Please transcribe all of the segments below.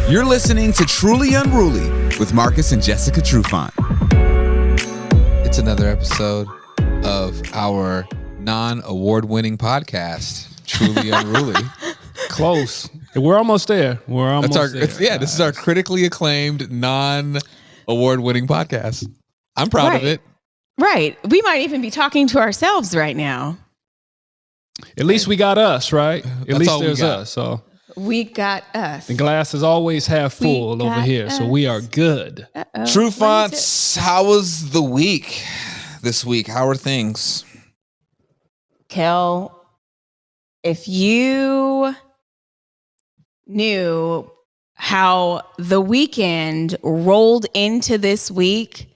You're listening to Truly Unruly with Marcus and Jessica Trufant. It's another episode of our non-award-winning podcast, Truly Unruly. Close. We're almost there. This is our critically acclaimed non-award-winning podcast. I'm proud of it. Right. We might even be talking to ourselves right now. At least we got us, right? At least there's us. So we got us. the glass is always half full over here, us. So we are good. Trufants, how was the week this week? How are things? Kel, if you knew how the weekend rolled into this week,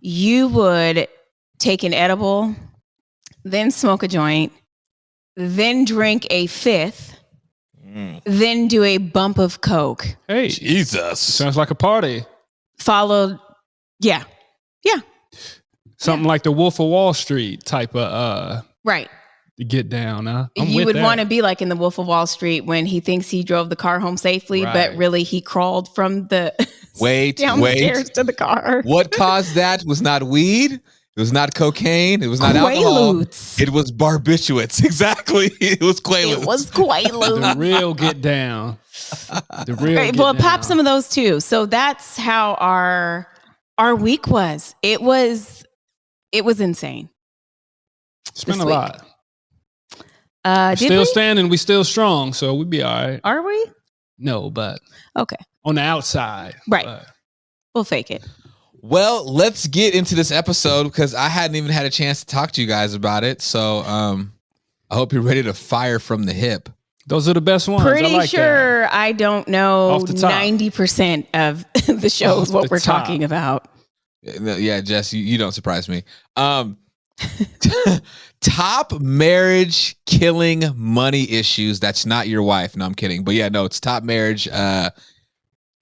you would take an edible, then smoke a joint, then drink a fifth, then do a bump of Coke. Hey, Jesus. Sounds like a party. Followed, yeah. Something like the Wolf of Wall Street type of right. Get down, huh? You would want to be like in the Wolf of Wall Street when he thinks he drove the car home safely, but really he crawled from the downstairs to the car. What caused that was not weed. It was not cocaine. It was not alcohol. It was barbiturates. Exactly. It was Quaaludes. It was Quaaludes. The real get down. The real right, get well, down. pop some of those too. So that's how our week was. It was insane. It's been a lot. Still standing. We still strong. So we'd be all right. Are we? No, but okay. On the outside. Right. But we'll fake it. Well, let's get into this episode because I hadn't even had a chance to talk to you guys about it. So I hope you're ready to fire from the hip. Those are the best ones. Pretty sure I don't know 90% of the shows what we're talking about. Yeah, Jess, you don't surprise me. Top marriage killing money issues. That's not your wife. No, I'm kidding. But yeah, no, it's top marriage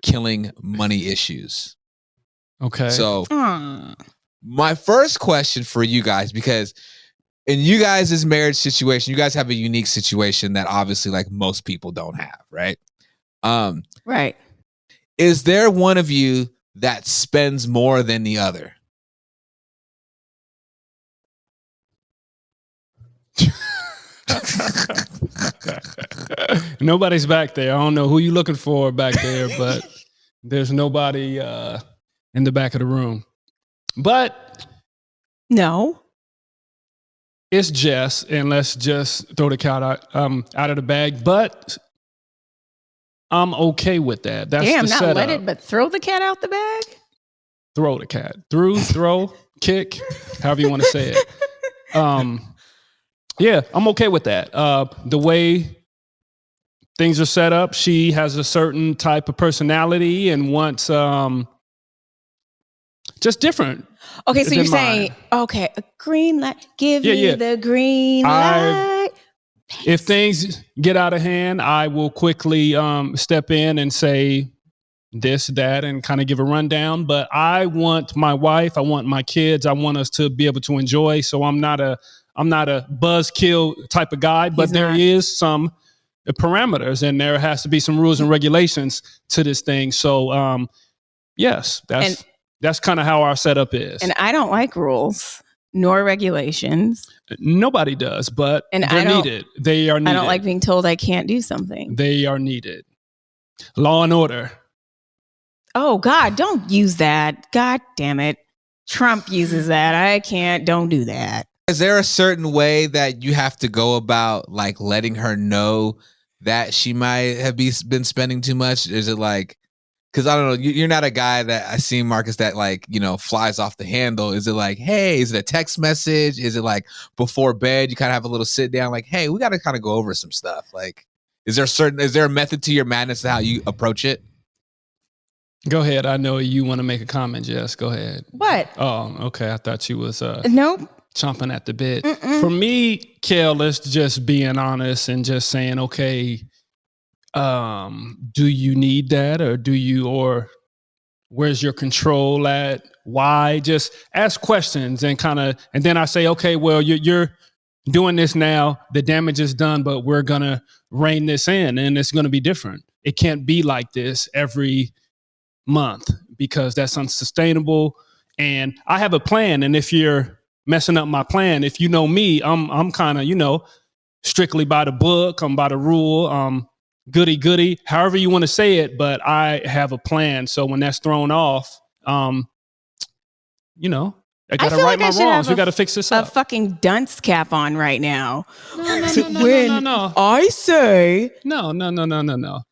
killing money issues. Okay. So my first question for you guys, because in you guys' marriage situation, you guys have a unique situation that obviously like most people don't have, right? Right. Is there one of you that spends more than the other? Nobody's back there. I don't know who you're looking for back there, but there's nobody in the back of the room. But no, it's Jess, and let's just throw the cat out of the bag. But I'm okay with that. That's damn, the not setup. let it, but throw the cat out the bag. Throw the cat. Throw, kick, however you want to say it. Yeah, I'm okay with that. The way things are set up, she has a certain type of personality and wants just different. Okay, so you're saying, okay, a green light, give me the green light. If things get out of hand, I will quickly step in and say this, that, and kind of give a rundown. But I want my wife, I want my kids, I want us to be able to enjoy. So I'm not a buzzkill type of guy, but there is some parameters and there has to be some rules and regulations to this thing. So yes, that's kind of how our setup is. And I don't like rules nor regulations. Nobody does, but they're needed. They are needed. I don't like being told I can't do something. They are needed. Law and order. Oh God, don't use that. God damn it. Trump uses that. I can't. Don't do that. Is there a certain way that you have to go about like letting her know that she might have been spending too much? Is it like, because I don't know, you're not a guy that I see, Marcus, that like, flies off the handle. Is it like, hey, is it a text message? Is it like before bed, you kind of have a little sit down like, hey, we got to kind of go over some stuff. Like, is there a method to your madness to how you approach it? Go ahead. I know you want to make a comment, Jess. Go ahead. What? Oh, okay. I thought you was nope. Chomping at the bit. For me, Kel, it's just being honest and just saying, okay, do you need that or where's your control at? Why? Just ask questions and then I say, okay, well, you're doing this now. The damage is done, but we're going to rein this in and it's going to be different. it can't be like this every month because that's unsustainable. And I have a plan. And if you're messing up my plan, if you know me, I'm kind of, strictly by the book. I'm by the rule. Goody, however you want to say it. But I have a plan. So when that's thrown off, I got to right my wrongs. We got to fix this up. A fucking dunce cap on right now. No. I say no.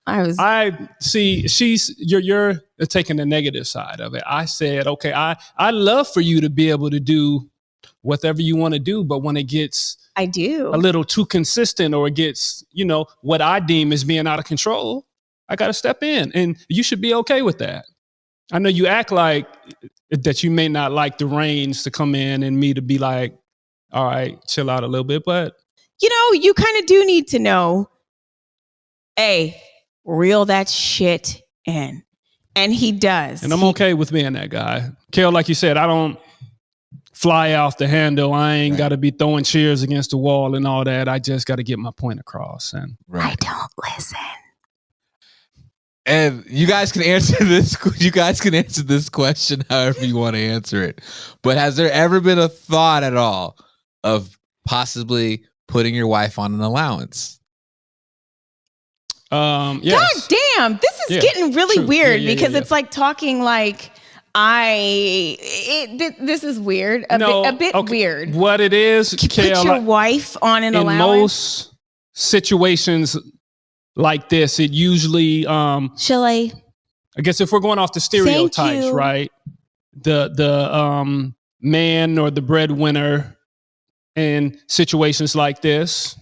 I see. You're taking the negative side of it. I said, okay, I love for you to be able to do whatever you want to do, but when it gets a little too consistent, or it gets what I deem as being out of control, I got to step in, and you should be okay with that. I know you act like that you may not like the reins to come in and me to be like, all right, chill out a little bit. But, you kind of do need to know, hey, reel that shit in. And he does. And I'm okay with being that guy. Kel, like you said, I don't fly off the handle. I ain't got to be throwing chairs against the wall and all that. I just got to get my point across. And I don't listen. And you guys can answer this. You guys can answer this question however you want to answer it. But has there ever been a thought at all of possibly putting your wife on an allowance? Yes. God damn, this is getting really weird because it's like talking like this is weird. A bit weird. What it is, put your wife on an allowance. In most situations like this, it usually I guess if we're going off the stereotypes, right? The man or the breadwinner in situations like this.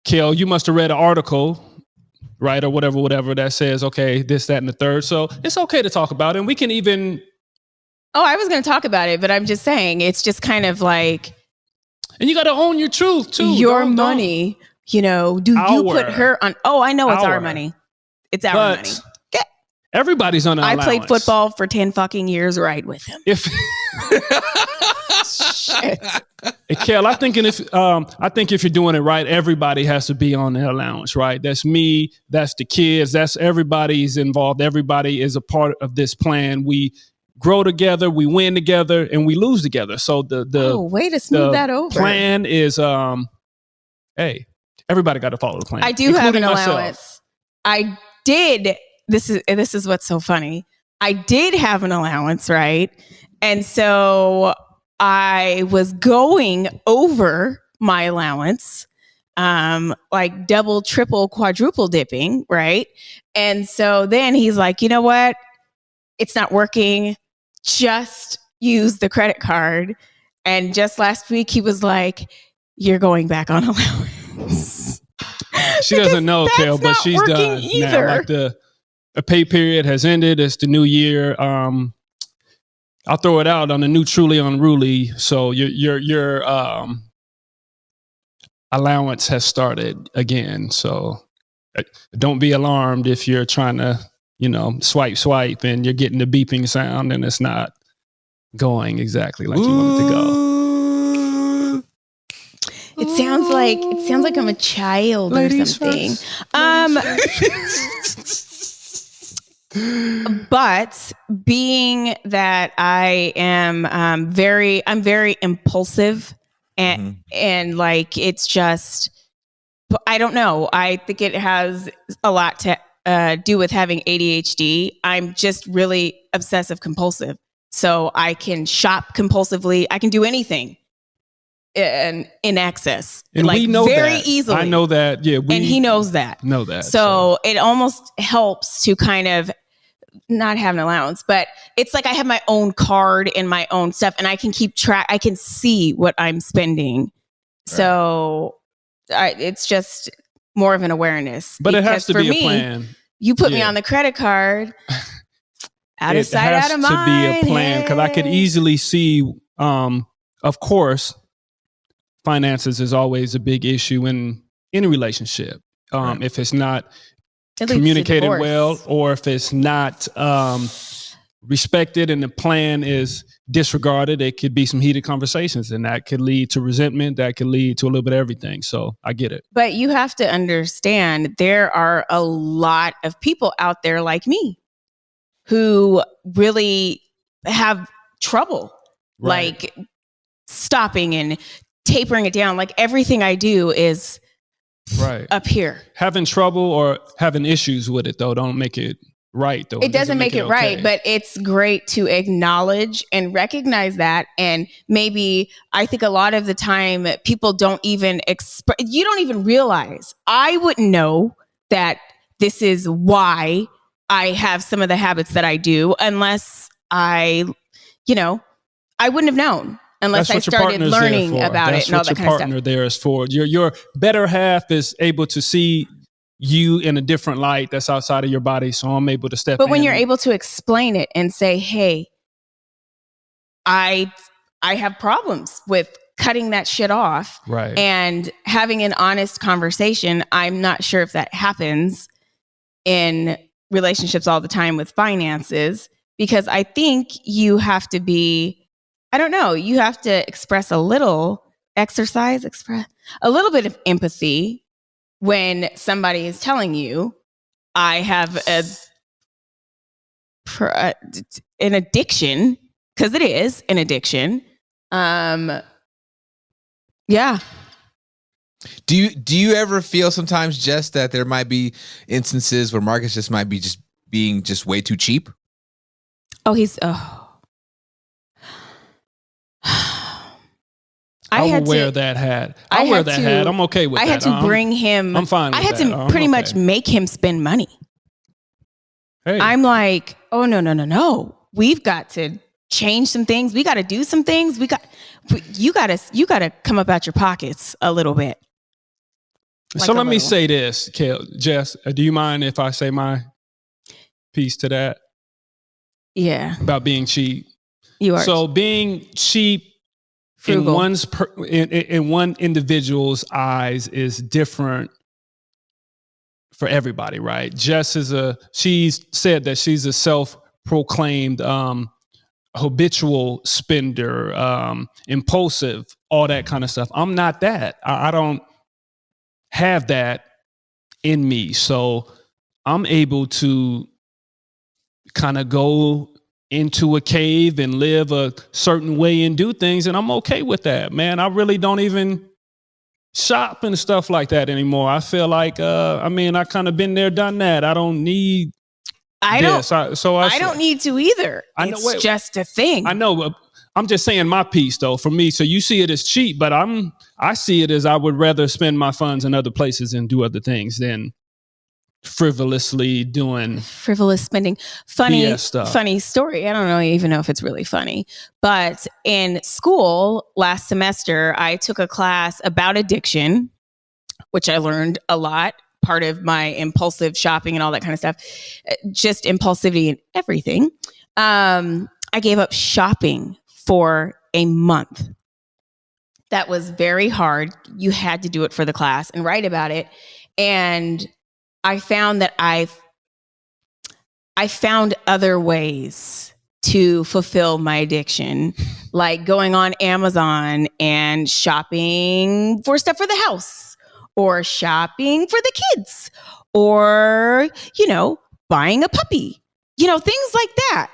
Kel, you must have read an article, right? Or whatever that says, okay, this, that, and the third. So it's okay to talk about it. And we can even I was going to talk about it, but I'm just saying it's just kind of like, and you got to own your truth too. Your money. Do you put her on? Oh, I know it's our money. It's our money. Everybody's on an allowance. I played football for 10 fucking years right with him. Shit. Hey, Kel, I think if you're doing it right, everybody has to be on the allowance, right? That's me. That's the kids. That's everybody's involved. Everybody is a part of this plan. We grow together, we win together, and we lose together. So the way to smooth that over. Plan is hey. Everybody got to follow the plan. I do have an allowance. I did. This is what's so funny. I did have an allowance, right? And so I was going over my allowance, like double, triple, quadruple dipping, right? And so then he's like, you know what? It's not working. Just use the credit card. And just last week, he was like, you're going back on allowance. She doesn't know, Kel, but she's done either. Now. Like the pay period has ended. It's the new year. I'll throw it out on the new Truly Unruly. So your allowance has started again. So don't be alarmed if you're trying to, swipe, and you're getting the beeping sound and it's not going exactly like you want it to go. It sounds like I'm a child or something. But being that I am I'm very impulsive and like it's just, I don't know. I think it has a lot to do with having ADHD. I'm just really obsessive compulsive. So I can shop compulsively. I can do anything in excess, and like we know very that. easily. I know that. Yeah, and he knows that. So it almost helps to kind of not have an allowance, but it's like I have my own card and my own stuff, and I can keep track. I can see what I'm spending. Right. So it's just more of an awareness. But it has to be a plan. You put me on the credit card. Out of sight, out of mind. It has to be a plan, because I could easily see, of course, finances is always a big issue in any relationship. Right. If it's not communicated well, or if it's not respected and the plan is disregarded, it could be some heated conversations, and that could lead to resentment. That could lead to a little bit of everything. So I get it. But you have to understand there are a lot of people out there like me who really have trouble like stopping and tapering it down. Like everything I do is up here. Having trouble or having issues with it though don't make it right though. It doesn't make it right, but it's great to acknowledge and recognize that. And maybe I think a lot of the time people don't even you don't even realize. I wouldn't know that this is why I have some of the habits that I do unless I wouldn't have known unless I started learning about it and all that kind of stuff. That's what your partner there is for. Your better half is able to see you in a different light that's outside of your body, so I'm able to step in. But when you're able to explain it and say, hey, I have problems with cutting that shit off and having an honest conversation. I'm not sure if that happens in relationships all the time with finances, because I think you have to be, I don't know, you have to express a little a little bit of empathy when somebody is telling you, I have an addiction, because it is an addiction. Yeah. Do you ever feel sometimes, Jess, that there might be instances where Marcus just might be just being just way too cheap? I will wear that hat. I wear that hat. I'm okay with that. I had to bring him. I'm fine with that. I had to pretty much make him spend money. Hey. I'm like, oh, no. We've got to change some things. We got to do some things. You got to come up out your pockets a little bit. So let me say this, Jess, do you mind if I say my piece to that? Yeah. About being cheap. You are. So being cheap in one individual's eyes is different for everybody, right? Jess she's said that she's a self-proclaimed habitual spender, impulsive, all that kind of stuff. I'm not that. I don't have that in me. So I'm able to kind of go into a cave and live a certain way and do things, and I'm okay with that, man. I really don't even shop and stuff like that anymore. I feel like I kind of been there, done that. I don't need I don't need to either. It's just a thing. I know. I'm just saying my piece though, for me. So you see it as cheap, but I see it as I would rather spend my funds in other places and do other things than frivolously doing frivolous spending. Funny story. I don't even know if it's really funny, but in school last semester, I took a class about addiction, which I learned a lot. Part of my impulsive shopping and all that kind of stuff, just impulsivity and everything. I gave up shopping for a month. That was very hard. You had to do it for the class and write about it. And I found that I found other ways to fulfill my addiction, like going on Amazon and shopping for stuff for the house, or shopping for the kids, or, buying a puppy, things like that.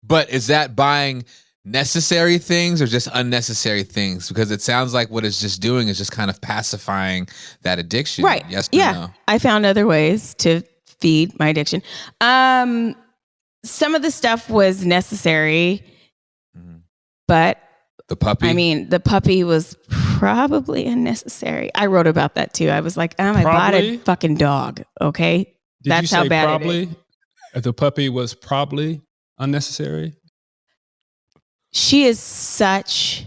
But is that buying necessary things or just unnecessary things? Because it sounds like what it's just doing is just kind of pacifying that addiction. Right. Yes. Yeah. No? I found other ways to feed my addiction. Some of the stuff was necessary, but the puppy? The puppy was probably unnecessary. I wrote about that too. I was like, I bought a fucking dog. Okay. That's how bad probably? It is. The puppy was probably unnecessary. She is such.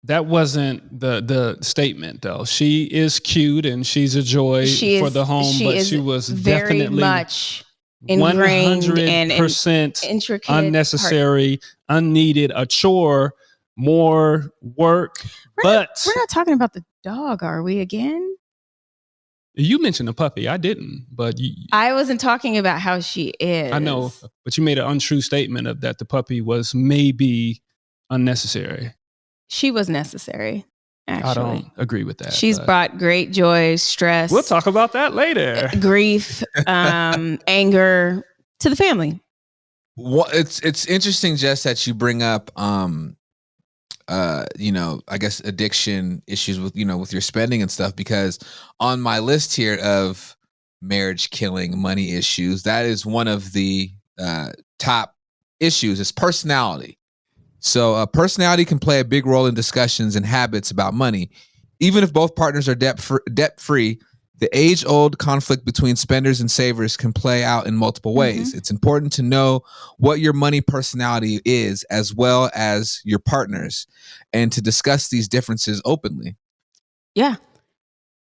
That wasn't the statement though. She is cute and she's a joy for the home, but she was very definitely much ingrained 100% intricate, unnecessary, unneeded, a chore, more work. We're not talking about the dog, are we again? You mentioned a puppy. I didn't, but I wasn't talking about how she is. I know, but you made an untrue statement of that the puppy was maybe unnecessary. She was necessary. Actually, I don't agree with that. She's brought great joy, stress. We'll talk about that later. Grief, anger to the family. Well, it's interesting, Jess, that you bring up I guess addiction issues with with your spending and stuff, because on my list here of marriage killing money issues, that is one of the top issues is personality. So personality can play a big role in discussions and habits about money. Even if both partners are debt free, the age-old conflict between spenders and savers can play out in multiple ways. Mm-hmm. It's important to know what your money personality is, as well as your partner's, and to discuss these differences openly. Yeah.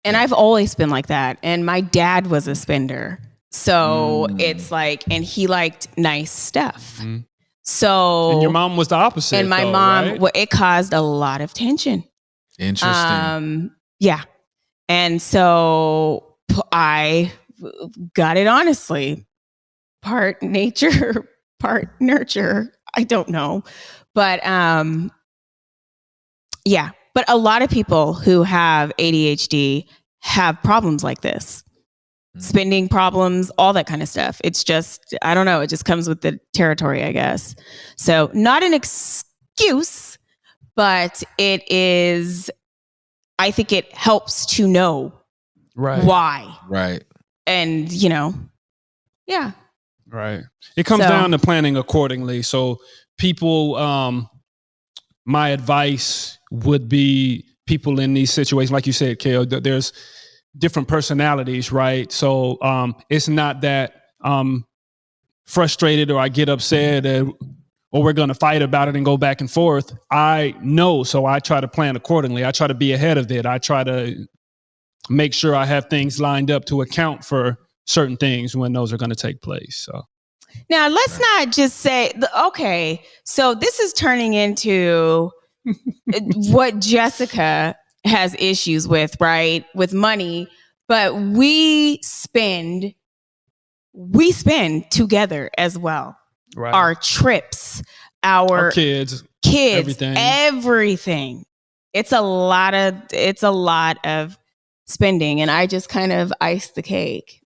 And I've always been like that. And my dad was a spender. So it's like, and he liked nice stuff. Mm. So. And your mom was the opposite. And my mom, right? It caused a lot of tension. Interesting. Yeah. And so I got it honestly. Part nature, part nurture. I don't know. But yeah. But a lot of people who have ADHD have problems like this. Spending problems, all that kind of stuff. It's just, I don't know. It just comes with the territory, I guess. So not an excuse, but it is, I think it helps to know why. Right. And, yeah. Right. It comes down to planning accordingly. So people, my advice would be people in these situations, like you said, Kale, there's different personalities, right? So it's not that I'm frustrated or I get upset or we're going to fight about it and go back and forth. I know, so I try to plan accordingly. I try to be ahead of it. I try to make sure I have things lined up to account for certain things when those are going to take place. So now let's not just say, okay, so this is turning into what Jessica has issues with, right? With money, but we spend together as well. Right. Our trips, our kids, everything. It's a lot of spending, and I just kind of iced the cake.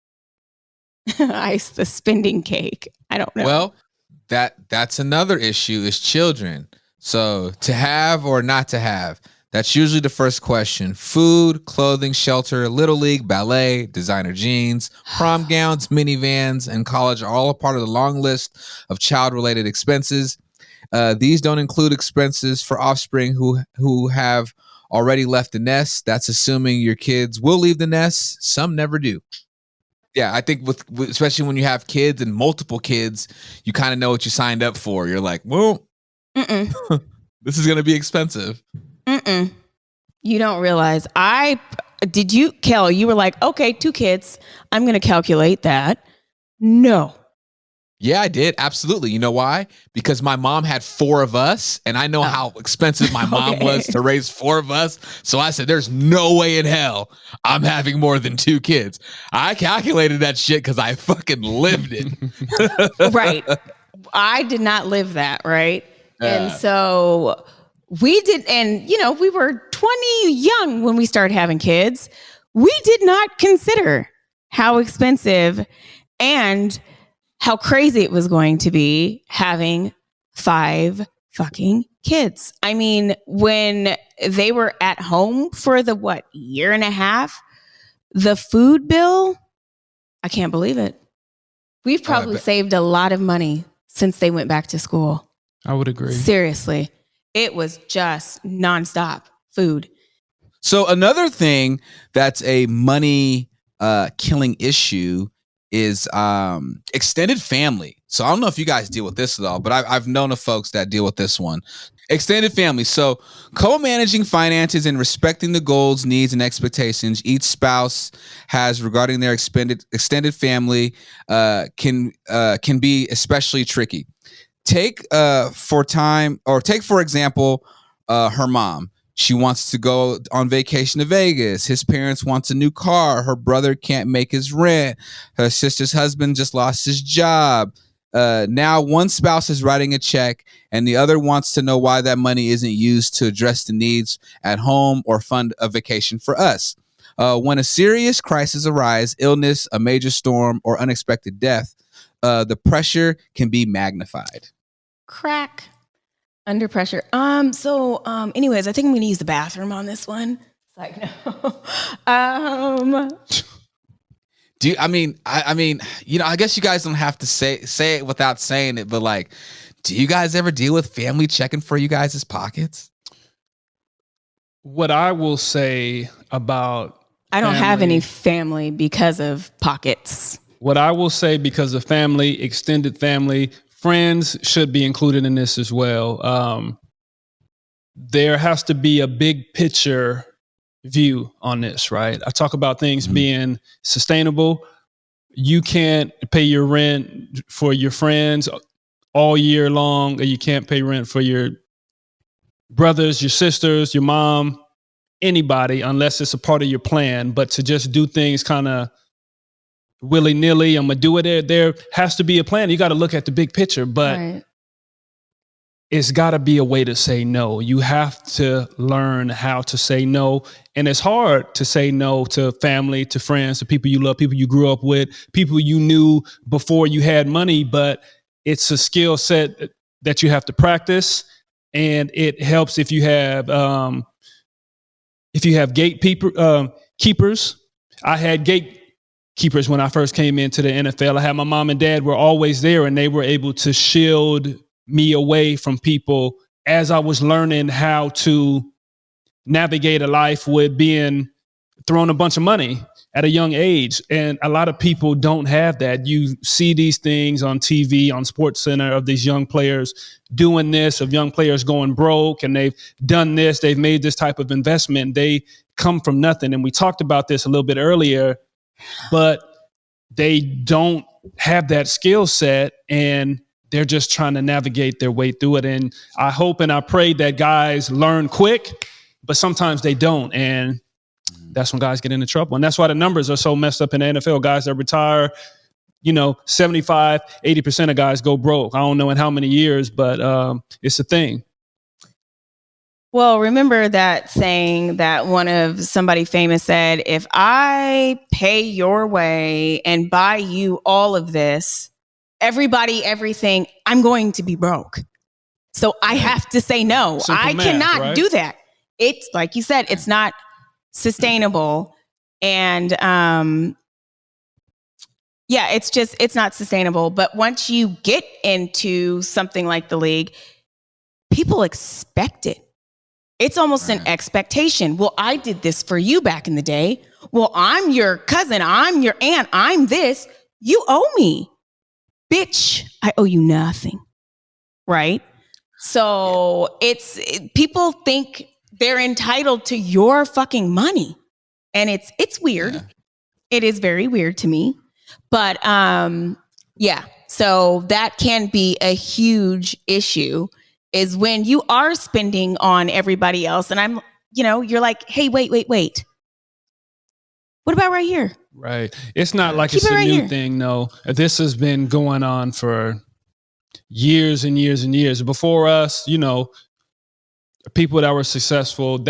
Iced the spending cake. I don't know. Well, that's another issue is children. So to have or not to have, that's usually the first question. Food, clothing, shelter, little league, ballet, designer jeans, prom gowns, minivans, and college are all a part of the long list of child-related expenses. These don't include expenses for offspring who have already left the nest. That's assuming your kids will leave the nest. Some never do. Yeah, I think with especially when you have kids and multiple kids, you kind of know what you signed up for. You're like, well, this is going to be expensive. You don't realize Kel, you were like, okay, 2 kids. I'm going to calculate that. No. Yeah, I did. Absolutely. You know why? Because my mom had 4 of us, and I know how expensive my mom was to raise 4 of us. So I said, there's no way in hell I'm having more than 2 kids. I calculated that shit because I fucking lived it. Right. I did not live that, right? And so we did, and we were 20 young when we started having kids. We did not consider how expensive and how crazy it was going to be having 5 fucking kids. I mean, when they were at home for the year and a half, the food bill, I can't believe it. We've probably saved a lot of money since they went back to school. I would agree. Seriously. It was just nonstop food. So another thing that's a money killing issue is extended family. So I don't know if you guys deal with this at all, but I've known of folks that deal with this one. Extended family. So co-managing finances and respecting the goals, needs, and expectations each spouse has regarding their extended family can be especially tricky. Take for example, her mom. She wants to go on vacation to Vegas. His parents wants a new car. Her brother can't make his rent. Her sister's husband just lost his job. Now one spouse is writing a check and the other wants to know why that money isn't used to address the needs at home or fund a vacation for us. When a serious crisis arises, illness, a major storm, or unexpected death, the pressure can be magnified. Crack. Under pressure. Anyways, I think I'm gonna use the bathroom on this one. It's like, no. Do you, I mean, I guess you guys don't have to say it without saying it, but like, do you guys ever deal with family checking for you guys' pockets? What I will say about I don't have any family because of pockets. What I will say because of family, extended family, friends should be included in this as well. There has to be a big picture view on this, right? I talk about things being sustainable. You can't pay your rent for your friends all year long, or you can't pay rent for your brothers, your sisters, your mom, anybody, unless it's a part of your plan. But to just do things kind of willy-nilly, I'm gonna do it there has to be a plan. You got to look at the big picture, but it's got to be a way to say no. You have to learn how to say no, and it's hard to say no to family, to friends, to people you love, people you grew up with, people you knew before you had money, but it's a skill set that you have to practice, and it helps if you have keepers. I had gatekeepers when I first came into the NFL. I had my mom and dad were always there, and they were able to shield me away from people as I was learning how to navigate a life with being thrown a bunch of money at a young age. And a lot of people don't have that. You see these things on TV, on SportsCenter, of these young players doing this, of young players going broke, and they've done this, they've made this type of investment. They come from nothing. And we talked about this a little bit earlier, but they don't have that skill set, and they're just trying to navigate their way through it. And I hope and I pray that guys learn quick, but sometimes they don't. And that's when guys get into trouble. And that's why the numbers are so messed up in the NFL. Guys that retire, 75, 80% of guys go broke. I don't know in how many years, but it's a thing. Well, remember that saying that somebody famous said, if I pay your way and buy you all of this, everybody, everything, I'm going to be broke. So I have to say no. I cannot do that. It's like you said, it's not sustainable. And it's not sustainable. But once you get into something like the league, people expect it. It's almost an expectation. Well, I did this for you back in the day. Well, I'm your cousin. I'm your aunt. I'm this. You owe me. Bitch, I owe you nothing. Right? So people think they're entitled to your fucking money. And it's weird. Yeah. It is very weird to me. But so that can be a huge issue, is when you are spending on everybody else. And you're like, hey, wait. What about right here? Right. It's not like it's a new thing. No, this has been going on for years and years and years. Before us, people that were successful,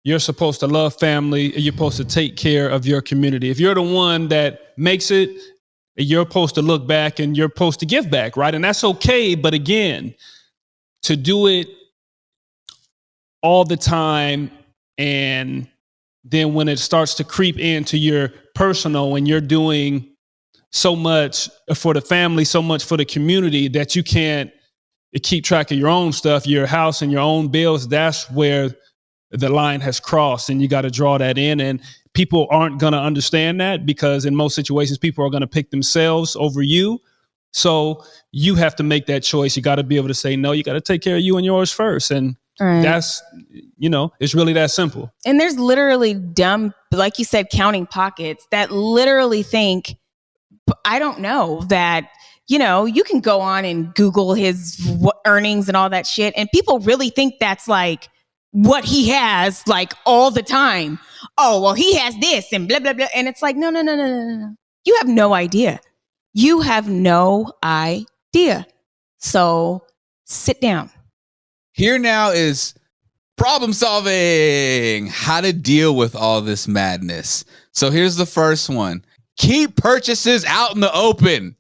you're supposed to love family. You're supposed to take care of your community. If you're the one that makes it, you're supposed to look back and you're supposed to give back, right? And that's okay. But again, to do it all the time, and then when it starts to creep into your personal, and you're doing so much for the family, so much for the community, that you can't keep track of your own stuff, your house and your own bills, that's where the line has crossed, and you got to draw that in. And people aren't going to understand that, because in most situations, people are going to pick themselves over you. So you have to make that choice. You got to be able to say no. You got to take care of you and yours first. And that's, it's really that simple. And there's literally dumb, like you said, counting pockets that literally think, I don't know, that you know, you can go on and Google his earnings and all that shit. And people really think that's like what he has like all the time. Oh, well, he has this and blah, blah, blah. And it's like, no. You have no idea. You have no idea. So sit down. Here now is problem solving. How to deal with all this madness. So here's the first one. Keep purchases out in the open.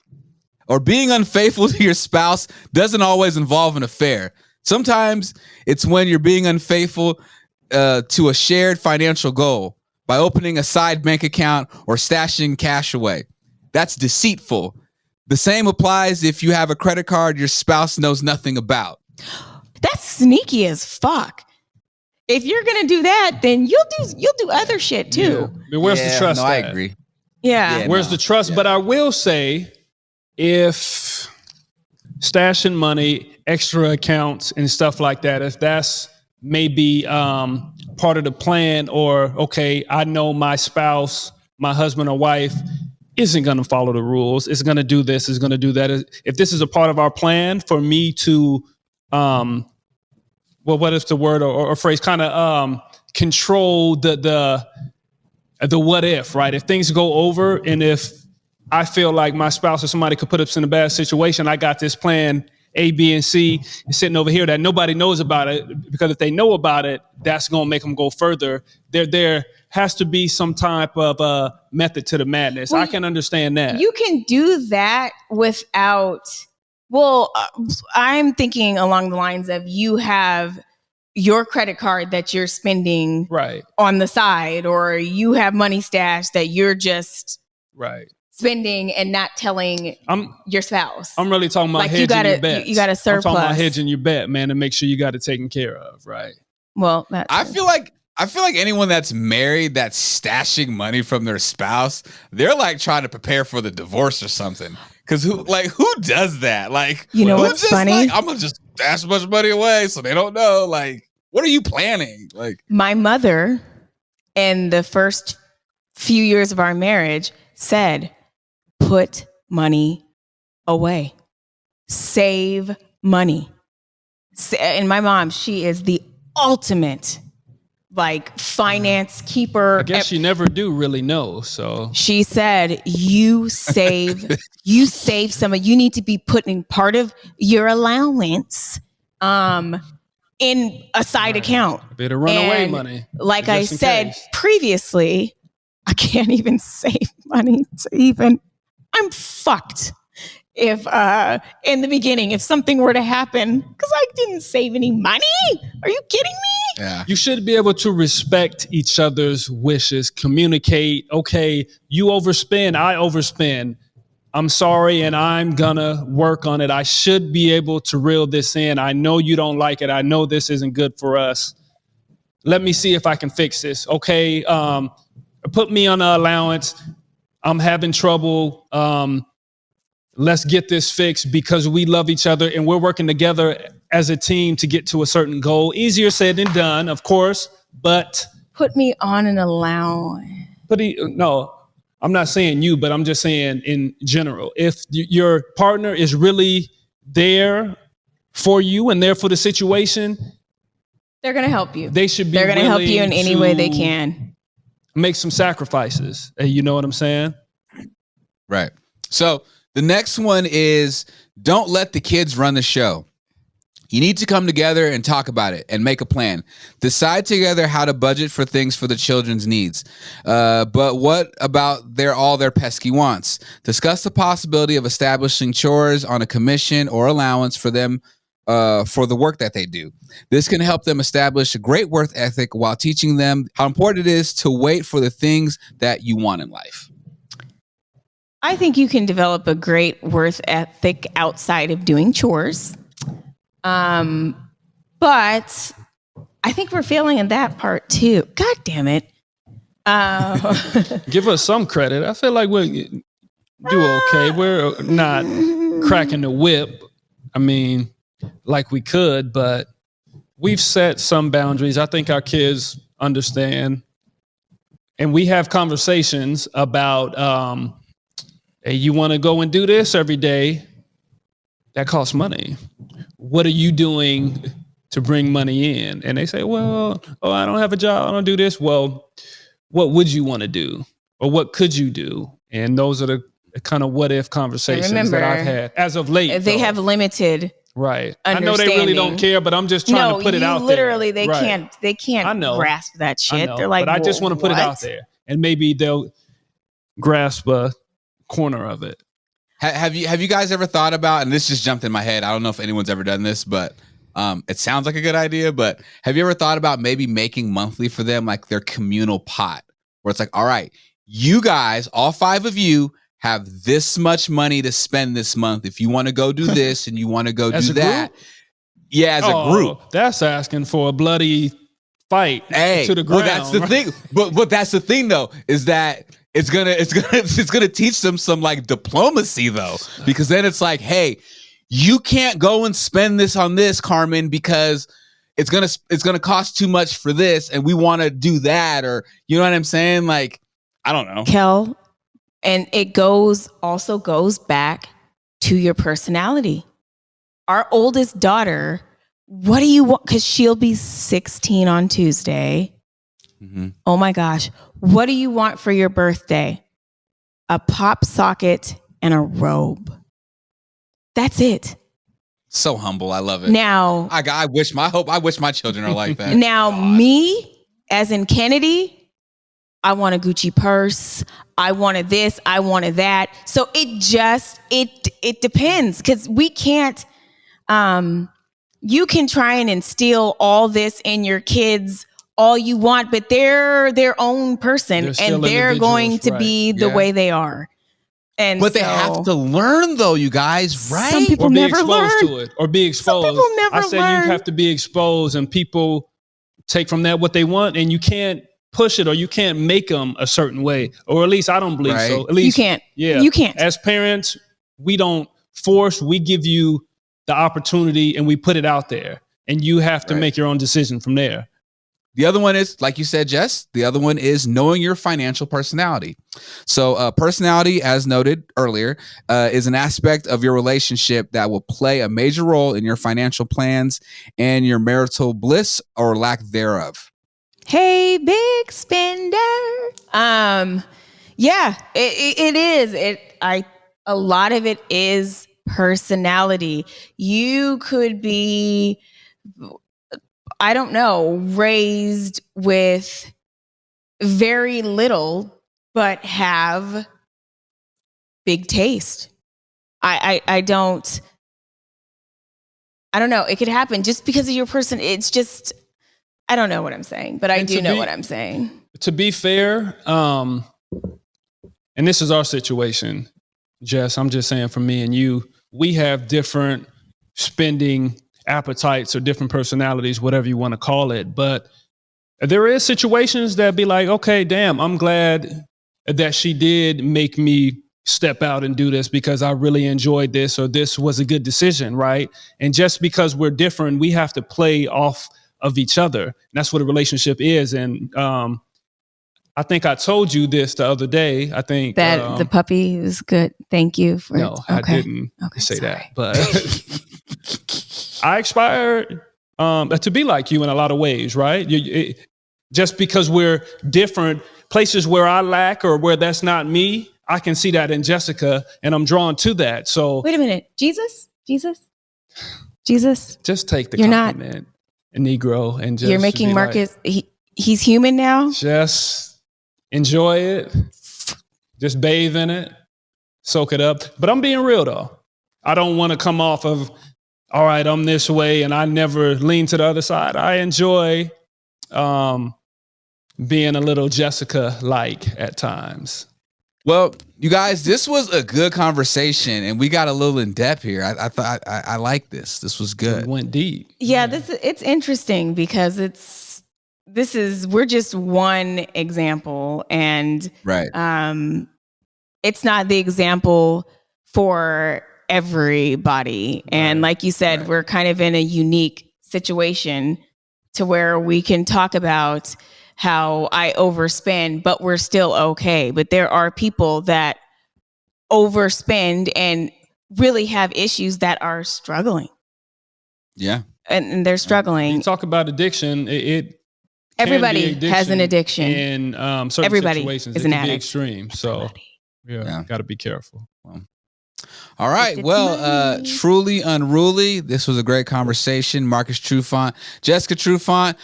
Or being unfaithful to your spouse doesn't always involve an affair. Sometimes it's when you're being unfaithful to a shared financial goal by opening a side bank account or stashing cash away. That's deceitful. The same applies if you have a credit card your spouse knows nothing about. That's sneaky as fuck. If you're gonna do that, then you'll do other shit too. Yeah. I mean, where's the trust? I agree. Yeah. Where's the trust? Yeah. But I will say, if stashing money, extra accounts and stuff like that, if that's maybe part of the plan, or, okay, I know my spouse, my husband or wife isn't going to follow the rules. It's going to do this, is going to do that. If this is a part of our plan for me to, what is the word or phrase, kind of control the what if, right? If things go over and if I feel like my spouse or somebody could put us in a bad situation, I got this plan A, B, and C sitting over here that nobody knows about it, because if they know about it, that's going to make them go further. There has to be some type of method to the madness. Well, I can understand that. You can do that without, I'm thinking along the lines of you have your credit card that you're spending right on the side, or you have money stashed that you're just right spending and not telling your spouse. I'm really talking about like hedging your bets. You got a surplus. I'm talking about hedging your bet, man, to make sure you got it taken care of, right? Well, I feel like anyone that's married that's stashing money from their spouse, they're like trying to prepare for the divorce or something. Because who does that? Like, you know what's funny? Like, I'm gonna just stash a bunch of money away so they don't know. Like, what are you planning? Like, my mother, in the first few years of our marriage, said, "Put money away, save money." And my mom, she is the ultimate like finance keeper. I guess you never do really know. So she said, you save some of, you need to be putting part of your allowance in a side account. A bit of runaway money. Like I said previously, I can't even save money I'm fucked. If in the beginning, if something were to happen, because I didn't save any money. Are you kidding me? Yeah. You should be able to respect each other's wishes, communicate. Okay, you overspend, I overspend. I'm sorry, and I'm gonna work on it. I should be able to reel this in. I know you don't like it. I know this isn't good for us. Let me see if I can fix this. Okay, put me on an allowance. I'm having trouble. Let's get this fixed because we love each other and we're working together as a team to get to a certain goal. Easier said than done, of course, but put me on an allowance. No, I'm not saying you, but I'm just saying in general. If your partner is really there for you and there for the situation, they're going to help you. They should be. They're going to help you in any way they can. Make some sacrifices. You know what I'm saying? Right. So the next one is don't let the kids run the show. You need to come together and talk about it and make a plan. Decide together how to budget for things for the children's needs. But what about all their pesky wants? Discuss the possibility of establishing chores on a commission or allowance for them for the work that they do. This can help them establish a great work ethic while teaching them how important it is to wait for the things that you want in life. I think you can develop a great work ethic outside of doing chores. But I think we're failing in that part too. God damn it. Give us some credit. I feel like we do okay. We're not cracking the whip. I mean, like we could, but we've set some boundaries. I think our kids understand. And we have conversations about, hey, you want to go and do this every day? that costs money. What are you doing to bring money in? And they say, well, I don't have a job. I don't do this. Well, what would you want to do? Or what could you do? And those are the kind of what if conversations that I've had as of late. They have limited right. I know they really don't care, but I'm just trying to put it out literally, there. They can't grasp that shit. They're like, but I just want to put it out there. And maybe they'll grasp a corner of it. Have you guys ever thought about, and this just jumped in my head, I don't know if anyone's ever done this, but it sounds like a good idea, but have you ever thought about maybe making monthly for them like their communal pot, where it's like, all right, you guys, all 5 of you have this much money to spend this month. If you want to go do this and you want to go do that. Group? Yeah, as a group. That's asking for a bloody fight to the ground. Well, that's the thing. But that's the thing though, is that it's gonna teach them some like diplomacy though, because then it's like, hey, you can't go and spend this on this, Carmen, because it's gonna cost too much for this, and we want to do that, or you know what I'm saying? Like, I don't know, Kel, and it also goes back to your personality. Our oldest daughter, what do you want? Because she'll be 16 on Tuesday. Mm-hmm. Oh my gosh. What do you want for your birthday? A pop socket and a robe. That's it. So humble. I love it. Now, I wish my children are like that. Now, me, as in Kennedy, I want a Gucci purse. I wanted this. I wanted that. So it depends, because we can't. You can try and instill all this in your kids all you want, but they're their own person, and they're going to be the way they are. But they have to learn, though, you guys, right? Some people never learn. To it, or be exposed. Some people never I said you have to be exposed, and people take from that what they want, and you can't push it, or you can't make them a certain way, or at least I don't believe so. At least you can't. Yeah, you can't. As parents, we don't force. We give you the opportunity, and we put it out there, and you have to make your own decision from there. The other one is, like you said, Jess, the other one is knowing your financial personality. So personality, as noted earlier, is an aspect of your relationship that will play a major role in your financial plans and your marital bliss or lack thereof. Hey, big spender. Yeah, it is. A lot of it is personality. You could be, I don't know, raised with very little, but have big taste. I don't know. It could happen just because of your person. It's just, I don't know what I'm saying, but I do know what I'm saying. To be fair, and this is our situation, Jess, I'm just saying for me and you, we have different spending appetites or different personalities, whatever you want to call it. But there is situations that be like, okay, damn, I'm glad that she did make me step out and do this because I really enjoyed this, or this was a good decision, right? And just because we're different, we have to play off of each other. And that's what a relationship is. And I think I told you this the other day. I think that the puppy was good. Thank you for. No, I didn't say that, but I aspire to be like you in a lot of ways, right? Just because we're different, places where I lack or where that's not me, I can see that in Jessica, and I'm drawn to that. So wait a minute, Jesus. Just take the compliment, Negro, and just you're making Marcus. Like, he's human now. Just enjoy it. Just bathe in it. Soak it up. But I'm being real though. I don't want to come off of, all right, I'm this way and I never lean to the other side. I enjoy being a little Jessica-like at times. Well, you guys, this was a good conversation, and we got a little in depth here. I thought I like this. This was good. It went deep. Yeah, it's interesting because we're just one example, and it's not the example for everybody. And like you said, we're kind of in a unique situation to where we can talk about how I overspend, but we're still okay. But there are people that overspend and really have issues that are struggling. Yeah. And they're struggling. You talk about addiction. It Everybody can be has an addiction. in certain Everybody situations. is It an can be addict. extreme. So Yeah. got to be careful. All right. Well, truly unruly. This was a great conversation. Marcus Trufant, Jessica Trufant.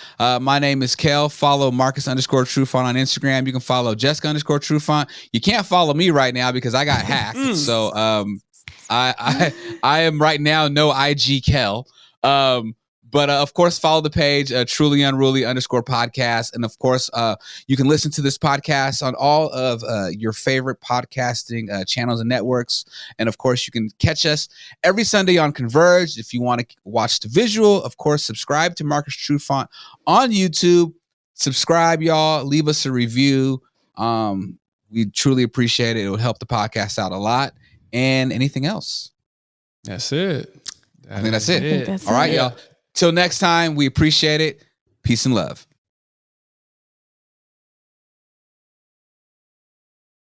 My name is Kel. Follow Marcus_Trufant on Instagram. You can follow Jessica_Trufant. You can't follow me right now because I got hacked. So I am right now no IG Kel. But of course, follow the page, Truly Unruly _podcast. And of course, you can listen to this podcast on all of your favorite podcasting channels and networks. And of course, you can catch us every Sunday on Converge. If you want to watch the visual, of course, subscribe to Marcus Trufant on YouTube. Subscribe, y'all. Leave us a review. We truly appreciate it. It would help the podcast out a lot. And anything else? That's it. I think that's it. All right, y'all. Till next time, we appreciate it. Peace and love.